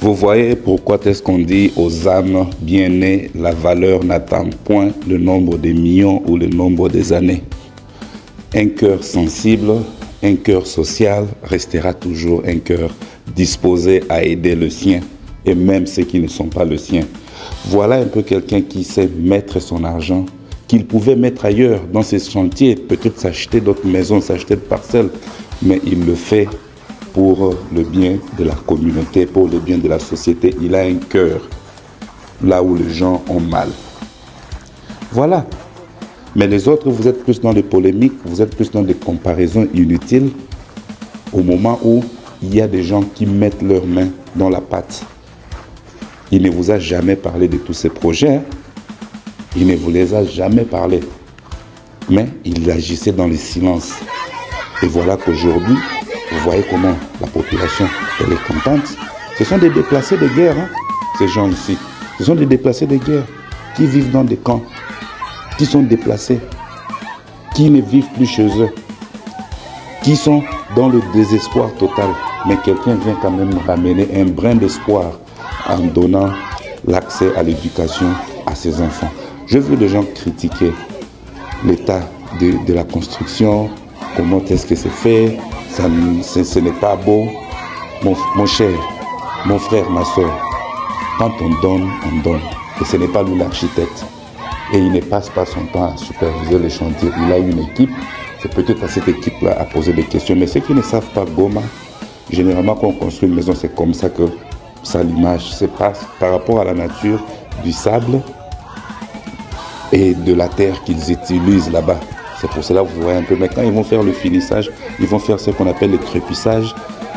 Vous voyez pourquoi est-ce qu'on dit aux âmes bien nées, la valeur n'attend point le nombre des millions ou le nombre des années. Un cœur sensible, un cœur social restera toujours un cœur disposé à aider le sien et même ceux qui ne sont pas le sien. Voilà un peu quelqu'un qui sait mettre son argent, qu'il pouvait mettre ailleurs dans ses chantiers, peut-être s'acheter d'autres maisons, s'acheter de parcelles, mais il le fait pour le bien de la communauté, pour le bien de la société. Il a un cœur là où les gens ont mal. Voilà. Mais les autres, vous êtes plus dans les polémiques, vous êtes plus dans des comparaisons inutiles au moment où il y a des gens qui mettent leurs mains dans la pâte. Il ne vous a jamais parlé de tous ces projets. Hein? Il ne vous les a jamais parlé. Mais il agissait dans le silence. Et voilà qu'aujourd'hui, vous voyez comment la population, elle est contente. Ce sont des déplacés de guerre, hein, ces gens ici. Ce sont des déplacés de guerre qui vivent dans des camps, qui sont déplacés, qui ne vivent plus chez eux, qui sont dans le désespoir total. Mais quelqu'un vient quand même ramener un brin d'espoir en donnant l'accès à l'éducation à ses enfants. Je veux des gens critiquer l'état de la construction, comment est-ce que c'est fait, ce n'est pas beau. Mon cher, mon frère, ma soeur, quand on donne, on donne. Et ce n'est pas lui l'architecte. Et il ne passe pas son temps à superviser les chantiers. Il a une équipe. C'est peut-être à cette équipe-là à poser des questions. Mais ceux qui ne savent pas Goma, généralement quand on construit une maison, c'est comme ça que ça l'image se passe par rapport à la nature du sable et de la terre qu'ils utilisent là-bas. C'est pour cela que vous voyez un peu. Mais quand ils vont faire le finissage, ils vont faire ce qu'on appelle le crépissage.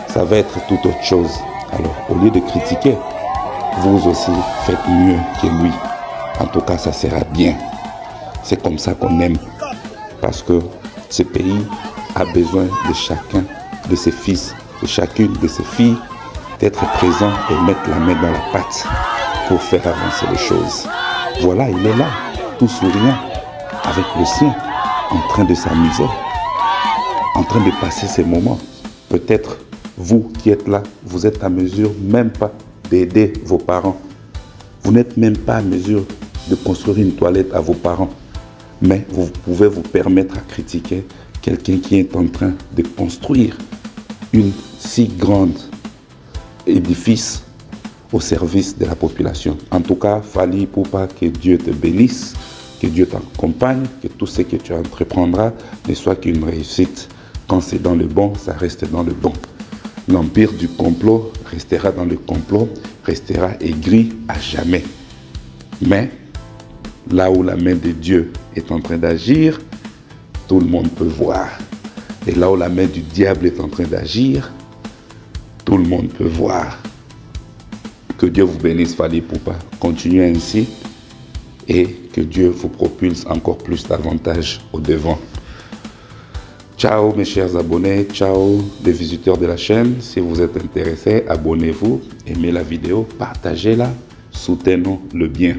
Ça va être tout autre chose. Alors, au lieu de critiquer, vous aussi faites mieux que lui. En tout cas, ça sera bien. C'est comme ça qu'on aime. Parce que ce pays a besoin de chacun de ses fils, de chacune de ses filles, d'être présent et mettre la main dans la pâte pour faire avancer les choses. Voilà, il est là, tout souriant, avec le sien, en train de s'amuser, en train de passer ces moments. Peut-être vous qui êtes là, vous êtes à mesure même pas d'aider vos parents. Vous n'êtes même pas à mesure de construire une toilette à vos parents. Mais vous pouvez vous permettre à critiquer quelqu'un qui est en train de construire une si grande édifice au service de la population. En tout cas, Fally Ipupa, que Dieu te bénisse, que Dieu t'accompagne, que tout ce que tu entreprendras ne soit qu'une réussite. Quand c'est dans le bon, ça reste dans le bon. L'empire du complot restera dans le complot, restera aigri à jamais. Mais là où la main de Dieu est en train d'agir, tout le monde peut voir. Et là où la main du diable est en train d'agir, tout le monde peut voir. Que Dieu vous bénisse, Fally Ipupa. Continuez ainsi et que Dieu vous propulse encore plus davantage au devant. Ciao mes chers abonnés, ciao les visiteurs de la chaîne. Si vous êtes intéressés, abonnez-vous, aimez la vidéo, partagez-la, soutenons le bien.